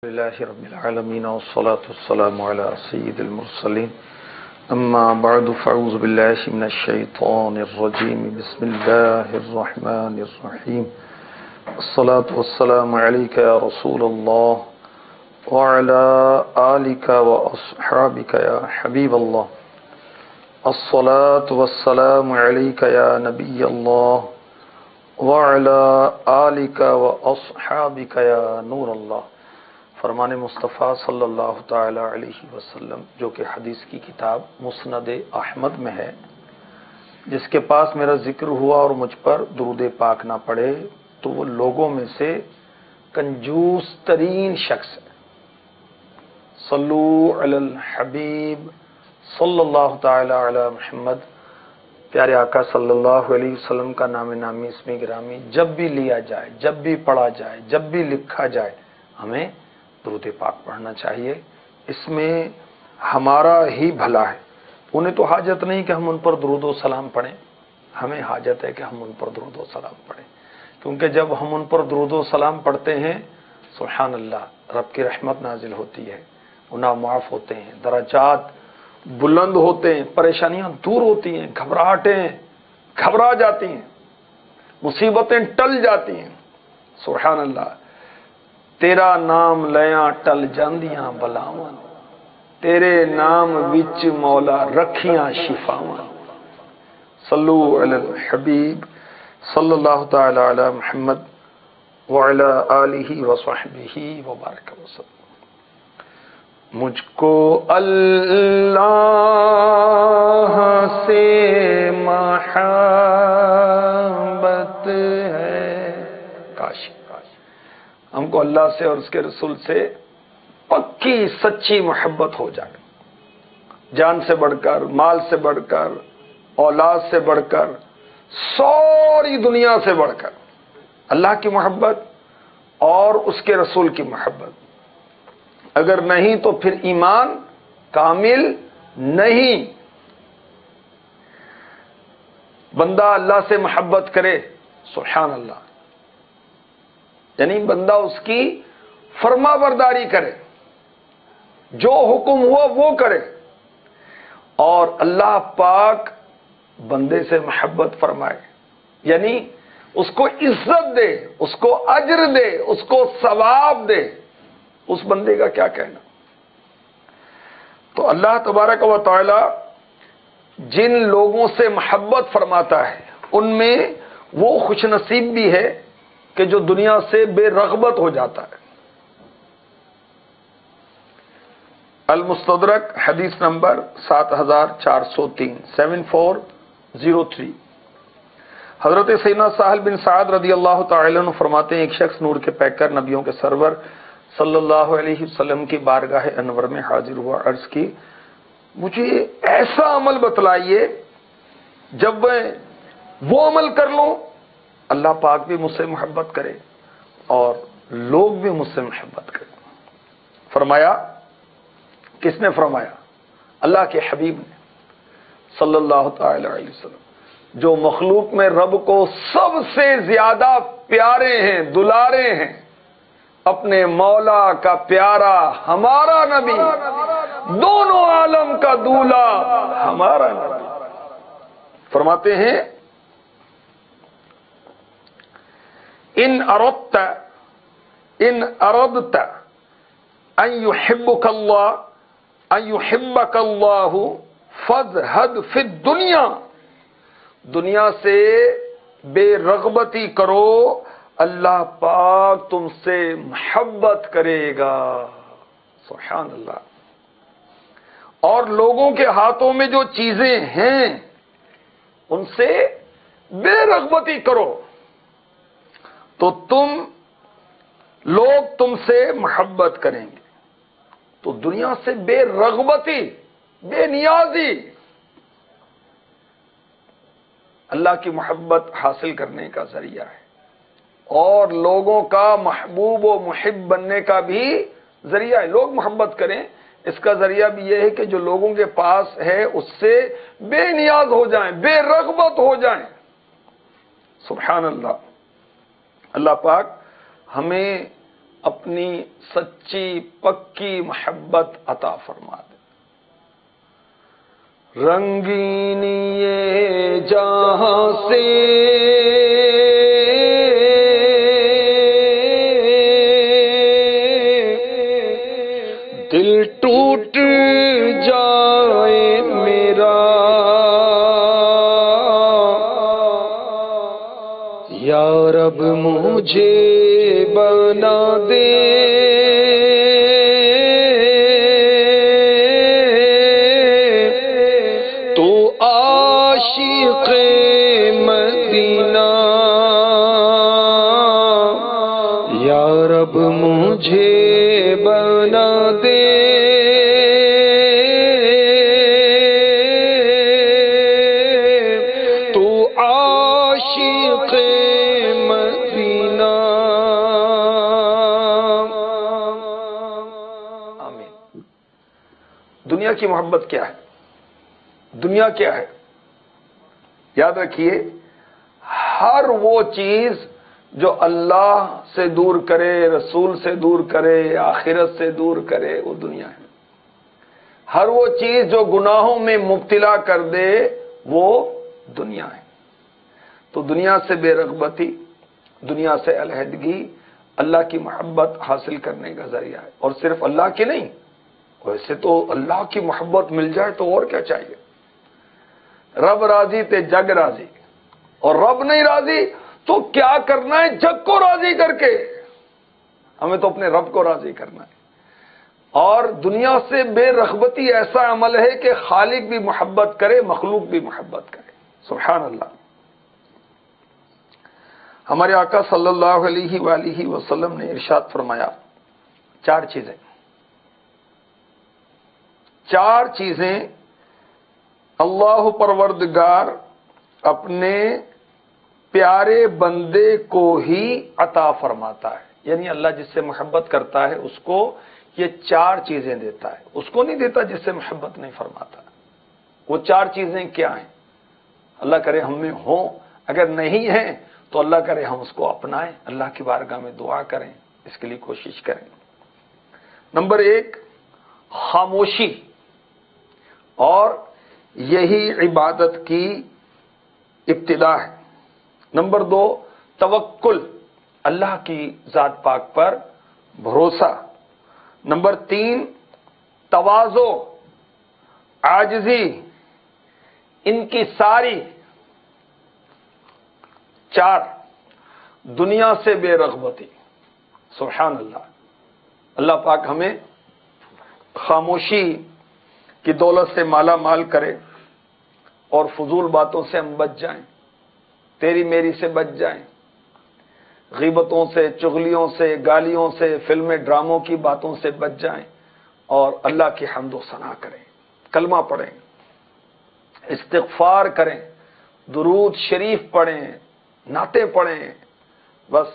لله رب العالمين والصلاة والسلام على سيد المرسلين أما بعد فأعوذ بالله من الشيطان الرجيم بسم الله الرحمن الرحيم الصلاة والسلام عليك يا رسول الله وعلى آلك وأصحابك يا حبيب الله الصلاة والسلام عليك يا نبي الله وعلى آلك وأصحابك يا نور الله۔ فرمان مصطفیٰ صلی اللہ تعالی علیہ وسلم جو کہ حدیث کی کتاب مسند احمد میں ہے، جس کے پاس میرا ذکر ہوا اور مجھ پر درود پاک نہ پڑے تو وہ لوگوں میں سے کنجوس ترین شخص ہے۔ صلو علی الحبیب صلی اللہ تعالی علی محمد، پیارے آقا صلی اللہ علیہ وسلم کا نام نامی اسم گرامی جب بھی لیا جائے، جب بھی پڑھا جائے، جب بھی لکھا جائے، ہمیں درود پاک پڑھنا چاہیے۔ اس میں ہمارا ہی بھلا ہے۔ انہیں تو حاجت نہیں کہ ہم ان پر درود و سلام پڑھیں، ہمیں حاجت ہے کہ ہم ان پر درود و سلام پڑھیں، کیونکہ جب ہم ان پر درود و سلام پڑھتے ہیں سبحان اللہ، رب کی رحمت نازل ہوتی ہے، گناہ معاف ہوتے ہیں، درجات بلند ہوتے ہیں، پریشانیاں دور ہوتی ہیں، گھبراہٹیں گھبرا جاتی ہیں، مصیبتیں ٹل جاتی ہیں۔ سبحان اللہ، تیرا نام لیاں ٹل جاندیاں بلاواں، تیرے نام وچ مولا رکھیاں شفاواں۔ صلو علی الحبیب صلی اللہ تعالی علی محمد وعلی آلہ وصحبہ وبارک وسلم۔ مجھ کو اللہ سے محبت ہے، کاش ہم کو اللہ سے اور اس کے رسول سے پکی سچی محبت ہو جائے، جان سے بڑھ کر، مال سے بڑھ کر، اولاد سے بڑھ کر، ساری دنیا سے بڑھ کر اللہ کی محبت اور اس کے رسول کی محبت۔ اگر نہیں تو پھر ایمان کامل نہیں۔ بندہ اللہ سے محبت کرے، سبحان اللہ، یعنی بندہ اس کی فرما برداری کرے، جو حکم ہوا وہ کرے، اور اللہ پاک بندے سے محبت فرمائے، یعنی اس کو عزت دے، اس کو اجر دے، اس کو ثواب دے، اس بندے کا کیا کہنا۔ تو اللہ تبارک و تعالی جن لوگوں سے محبت فرماتا ہے ان میں وہ خوش نصیب بھی ہے کہ جو دنیا سے بے رغبت ہو جاتا ہے۔ المستدرک حدیث نمبر 7403 7403۔ حضرت سیدنا سہل بن سعد رضی اللہ تعالی عنہ فرماتے ہیں، ایک شخص نور کے پیکر نبیوں کے سرور صلی اللہ علیہ وسلم کی بارگاہ انور میں حاضر ہوا، عرض کی مجھے ایسا عمل بتلائیے جب میں وہ عمل کر لوں اللہ پاک بھی مجھ سے محبت کرے اور لوگ بھی مجھ سے محبت کریں۔ فرمایا، کس نے فرمایا؟ اللہ کے حبیب نے صلی اللہ تعالی علیہ وسلم، جو مخلوق میں رب کو سب سے زیادہ پیارے ہیں، دلارے ہیں، اپنے مولا کا پیارا ہمارا نبی، دونوں عالم کا دولا ہمارا نبی، فرماتے ہیں ان اردت ان يحبك اللہ فازہد فی الدنیا، دنیا سے بے رغبتی کرو، اللہ پاک تم سے محبت کرے گا۔ سبحان اللہ۔ اور لوگوں کے ہاتھوں میں جو چیزیں ہیں ان سے بے رغبتی کرو تو لوگ تم سے محبت کریں گے۔ تو دنیا سے بے رغبتی، بے نیازی اللہ کی محبت حاصل کرنے کا ذریعہ ہے، اور لوگوں کا محبوب و محب بننے کا بھی ذریعہ ہے۔ لوگ محبت کریں، اس کا ذریعہ بھی یہ ہے کہ جو لوگوں کے پاس ہے اس سے بے نیاز ہو جائیں، بے رغبت ہو جائیں۔ سبحان اللہ۔ اللہ پاک ہمیں اپنی سچی پکی محبت عطا فرما دے۔ رنگینی یہ جہاں سے دل ٹوٹ جائے میرا، یا رب مجھے بنا دے تو عاشق مدینہ، یا رب مجھے بنا دے تو عاشق مدینہ۔ آمین۔ دنیا کی محبت کیا ہے؟ دنیا کیا ہے؟ یاد رکھیے، ہر وہ چیز جو اللہ سے دور کرے، رسول سے دور کرے، آخرت سے دور کرے، وہ دنیا ہے۔ ہر وہ چیز جو گناہوں میں مبتلا کر دے، وہ دنیا ہے۔ تو دنیا سے بے رغبتی، دنیا سے علیحدگی اللہ کی محبت حاصل کرنے کا ذریعہ ہے، اور صرف اللہ کی نہیں، ویسے تو اللہ کی محبت مل جائے تو اور کیا چاہیے۔ رب راضی تے جگ راضی، اور رب نہیں راضی تو کیا کرنا ہے جگ کو راضی کر کے؟ ہمیں تو اپنے رب کو راضی کرنا ہے۔ اور دنیا سے بے رغبتی ایسا عمل ہے کہ خالق بھی محبت کرے، مخلوق بھی محبت کرے۔ سبحان اللہ۔ ہمارے آقا صلی اللہ علیہ وآلہ وسلم نے ارشاد فرمایا، چار چیزیں اللہ پروردگار اپنے پیارے بندے کو ہی عطا فرماتا ہے، یعنی اللہ جس سے محبت کرتا ہے اس کو یہ چار چیزیں دیتا ہے، اس کو نہیں دیتا جس سے محبت نہیں فرماتا۔ وہ چار چیزیں کیا ہیں؟ اللہ کرے ہم میں ہوں، اگر نہیں ہیں تو اللہ کرے ہم اس کو اپنائیں، اللہ کی بارگاہ میں دعا کریں، اس کے لیے کوشش کریں۔ نمبر 1 خاموشی، اور یہی عبادت کی ابتدا ہے۔ نمبر 2 توکل، اللہ کی ذات پاک پر بھروسہ۔ نمبر 3 تواضع، عاجزی، انکساری۔ 4 دنیا سے بے رغبتی۔ سبحان اللہ۔ اللہ پاک ہمیں خاموشی کی دولت سے مالا مال کرے، اور فضول باتوں سے ہم بچ جائیں، تیری میری سے بچ جائیں، غیبتوں سے، چغلیوں سے، گالیوں سے، فلمیں ڈراموں کی باتوں سے بچ جائیں، اور اللہ کی حمد و ثنا کریں، کلمہ پڑھیں، استغفار کریں، درود شریف پڑھیں، نعتیں پڑھیں، بس،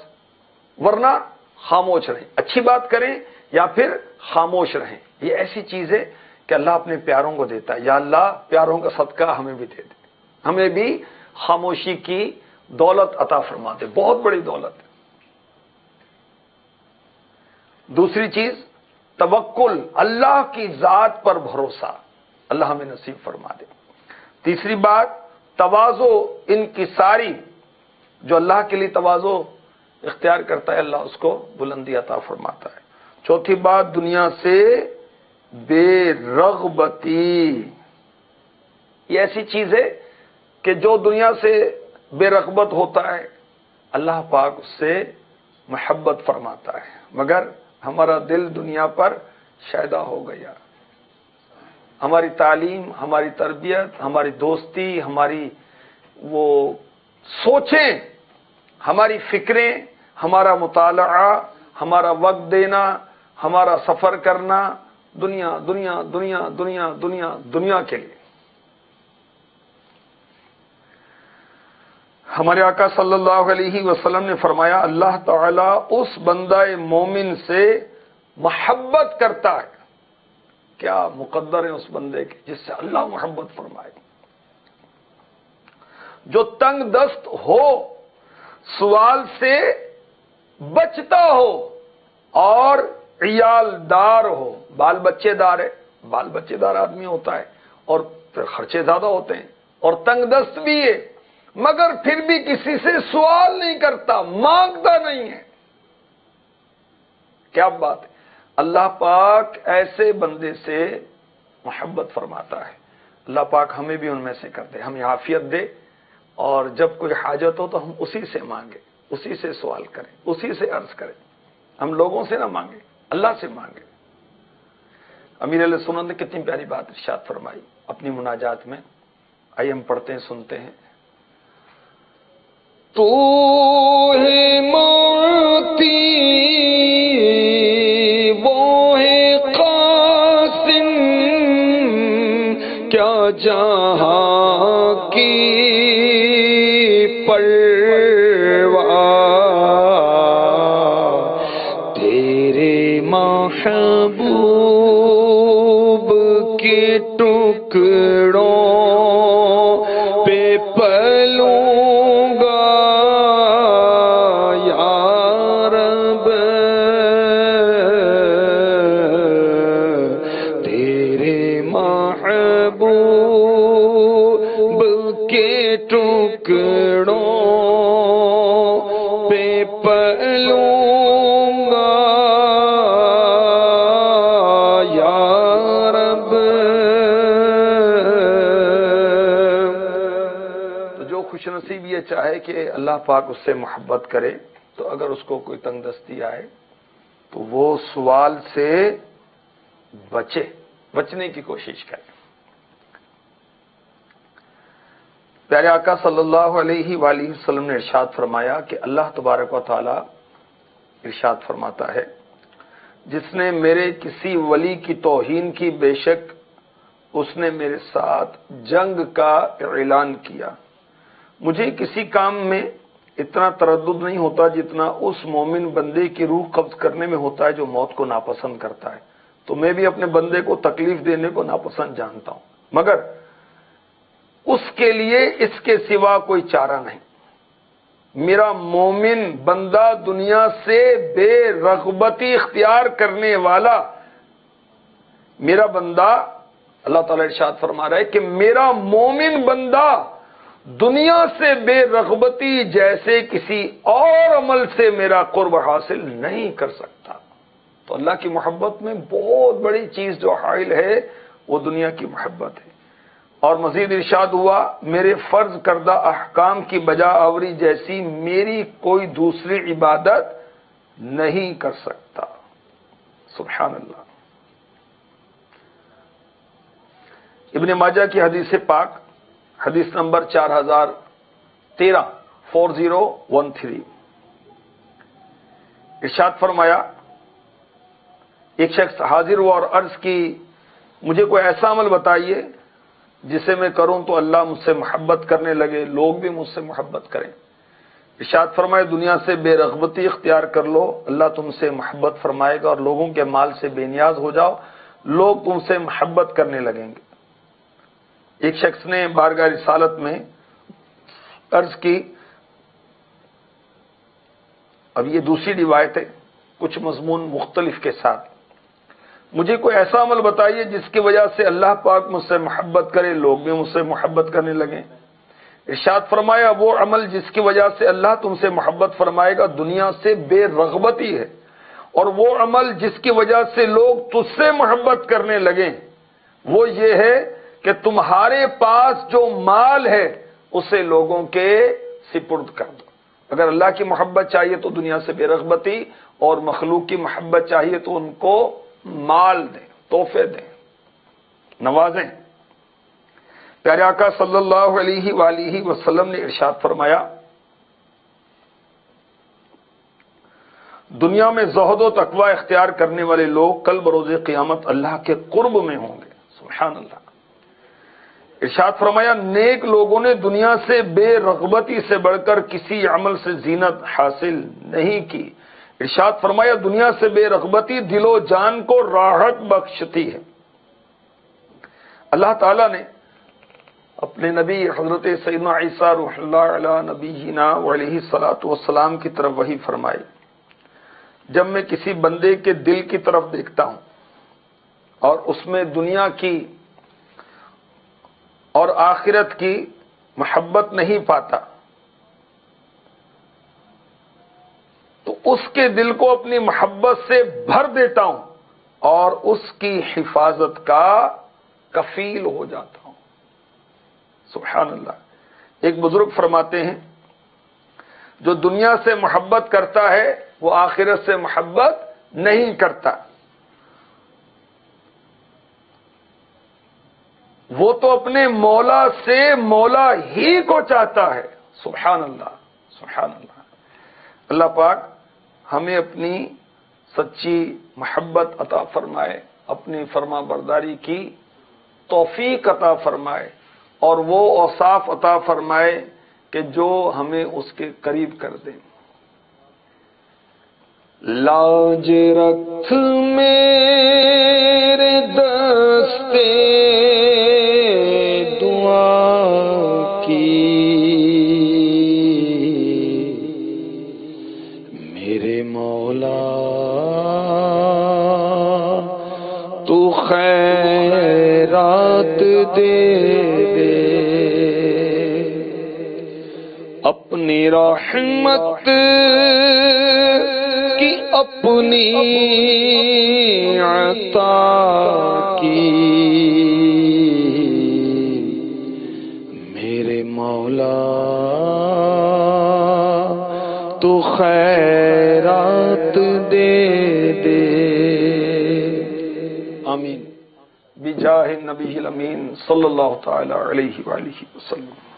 ورنہ خاموش رہیں، اچھی بات کریں یا پھر خاموش رہیں۔ یہ ایسی چیز ہے کہ اللہ اپنے پیاروں کو دیتا ہے۔ یا اللہ پیاروں کا صدقہ ہمیں بھی دے دے، ہمیں بھی خاموشی کی دولت عطا فرما دے، بہت بڑی دولت ہے۔ دوسری چیز توکل، اللہ کی ذات پر بھروسہ، اللہ ہمیں نصیب فرما دے۔ تیسری بات تواضع، انکساری، جو اللہ کے لیے تواضع اختیار کرتا ہے اللہ اس کو بلندی عطا فرماتا ہے۔ چوتھی بات دنیا سے بے رغبتی، یہ ایسی چیز ہے کہ جو دنیا سے بے رغبت ہوتا ہے اللہ پاک اس سے محبت فرماتا ہے، مگر ہمارا دل دنیا پر شیدا ہو گیا، ہماری تعلیم، ہماری تربیت، ہماری دوستی، ہماری وہ سوچیں، ہماری فکریں، ہمارا مطالعہ، ہمارا وقت دینا، ہمارا سفر کرنا دنیا دنیا دنیا دنیا دنیا دنیا کے لیے۔ ہمارے آقا صلی اللہ علیہ وسلم نے فرمایا اللہ تعالیٰ اس بندہ مومن سے محبت کرتا ہے، کیا مقدر ہے اس بندے کے جس سے اللہ محبت فرمائے، جو تنگ دست ہو، سوال سے بچتا ہو اور عیال دار ہو، بال بچے دار ہے، بال بچے دار آدمی ہوتا ہے اور پھر خرچے زیادہ ہوتے ہیں، اور تنگ دست بھی ہے، مگر پھر بھی کسی سے سوال نہیں کرتا، مانگتا نہیں ہے۔ کیا بات ہے! اللہ پاک ایسے بندے سے محبت فرماتا ہے۔ اللہ پاک ہمیں بھی ان میں سے کر دے، ہمیں عافیت دے، اور جب کوئی حاجت ہو تو ہم اسی سے مانگیں، اسی سے سوال کریں، اسی سے عرض کریں، ہم لوگوں سے نہ مانگیں، اللہ سے مانگیں۔ امیر علیہ سنت نے کتنی پیاری بات ارشاد فرمائی اپنی مناجات میں، آئیے ہم پڑھتے ہیں، سنتے ہیں۔ تو ہے معطی وہ ہے قاسم، کیا جہاں کی پرواہ، تیرے محبوب کے ٹکڑوں پہ پلوں گا یا رب، تیرے محبوب کے ٹکڑوں پہ پلوں گا یا رب۔ تو جو خوش نصیب یہ چاہے کہ اللہ پاک اس سے محبت کرے، تو اگر اس کو کوئی تنگ دستی آئے تو وہ سوال سے بچنے کی کوشش کرے۔ پیارے آقا صلی اللہ علیہ وآلہ وسلم نے ارشاد فرمایا کہ اللہ تبارک و تعالی ارشاد فرماتا ہے، جس نے میرے کسی ولی کی توہین کی، بے شک اس نے میرے ساتھ جنگ کا اعلان کیا۔ مجھے کسی کام میں اتنا تردد نہیں ہوتا جتنا اس مومن بندے کی روح قبض کرنے میں ہوتا ہے جو موت کو ناپسند کرتا ہے۔ تو میں بھی اپنے بندے کو تکلیف دینے کو ناپسند جانتا ہوں، مگر اس کے لیے اس کے سوا کوئی چارہ نہیں۔ میرا مومن بندہ دنیا سے بے رغبتی اختیار کرنے والا، میرا بندہ، اللہ تعالیٰ ارشاد فرما رہا ہے کہ میرا مومن بندہ دنیا سے بے رغبتی جیسے کسی اور عمل سے میرا قرب حاصل نہیں کر سکتا۔ تو اللہ کی محبت میں بہت بڑی چیز جو حائل ہے وہ دنیا کی محبت ہے۔ اور مزید ارشاد ہوا، میرے فرض کردہ احکام کی بجا آوری جیسی میری کوئی دوسری عبادت نہیں کر سکتا۔ سبحان اللہ۔ ابن ماجہ کی حدیث پاک، حدیث نمبر 4013 ارشاد فرمایا، ایک شخص حاضر ہوا اور عرض کی، مجھے کوئی ایسا عمل بتائیے جسے میں کروں تو اللہ مجھ سے محبت کرنے لگے، لوگ بھی مجھ سے محبت کریں۔ ارشاد فرمائے، دنیا سے بے رغبتی اختیار کر لو، اللہ تم سے محبت فرمائے گا، اور لوگوں کے مال سے بے نیاز ہو جاؤ، لوگ تم سے محبت کرنے لگیں گے۔ ایک شخص نے بارگاہ رسالت میں عرض کی، اب یہ دوسری روایت ہے، کچھ مضمون مختلف کے ساتھ، مجھے کوئی ایسا عمل بتائیے جس کی وجہ سے اللہ پاک مجھ سے محبت کرے، لوگ بھی مجھ سے محبت کرنے لگیں۔ ارشاد فرمایا، وہ عمل جس کی وجہ سے اللہ تم سے محبت فرمائے گا دنیا سے بے رغبتی ہے، اور وہ عمل جس کی وجہ سے لوگ تجھ سے محبت کرنے لگیں وہ یہ ہے کہ تمہارے پاس جو مال ہے اسے لوگوں کے سپرد کر دو۔ اگر اللہ کی محبت چاہیے تو دنیا سے بے رغبتی، اور مخلوق کی محبت چاہیے تو ان کو مال دیں، تحفے دیں، نوازیں۔ پیارے آقا صلی اللہ علیہ وآلہ وسلم نے ارشاد فرمایا، دنیا میں زہد و تقوی اختیار کرنے والے لوگ کل بروز قیامت اللہ کے قرب میں ہوں گے۔ سبحان اللہ۔ ارشاد فرمایا، نیک لوگوں نے دنیا سے بے رغبتی سے بڑھ کر کسی عمل سے زینت حاصل نہیں کی۔ ارشاد فرمایا، دنیا سے بے رغبتی دل و جان کو راحت بخشتی ہے۔ اللہ تعالیٰ نے اپنے نبی حضرت سیدنا عیسیٰ روح اللہ علیہ نبینا وعلیہ الصلوۃ والسلام کی طرف وحی فرمائی جب میں کسی بندے کے دل کی طرف دیکھتا ہوں اور اس میں دنیا کی اور آخرت کی محبت نہیں پاتا تو اس کے دل کو اپنی محبت سے بھر دیتا ہوں اور اس کی حفاظت کا کفیل ہو جاتا ہوں۔ سبحان اللہ۔ ایک بزرگ فرماتے ہیں جو دنیا سے محبت کرتا ہے وہ آخرت سے محبت نہیں کرتا، وہ تو اپنے مولا سے مولا ہی کو چاہتا ہے۔ سبحان اللہ، سبحان اللہ۔ اللہ پاک ہمیں اپنی سچی محبت عطا فرمائے، اپنی فرما برداری کی توفیق عطا فرمائے اور وہ اوصاف عطا فرمائے کہ جو ہمیں اس کے قریب کر دیں۔ لاج رکھ میرے دستے دعا کی، میرے مولا تو خیرات دے دے، اپنی رحمت کی اپنی عطا کی، میرے مولا تو خیرات دے دے۔ آمین بجاہ النبی الامین صلی اللہ تعالی علیہ وآلہ وسلم۔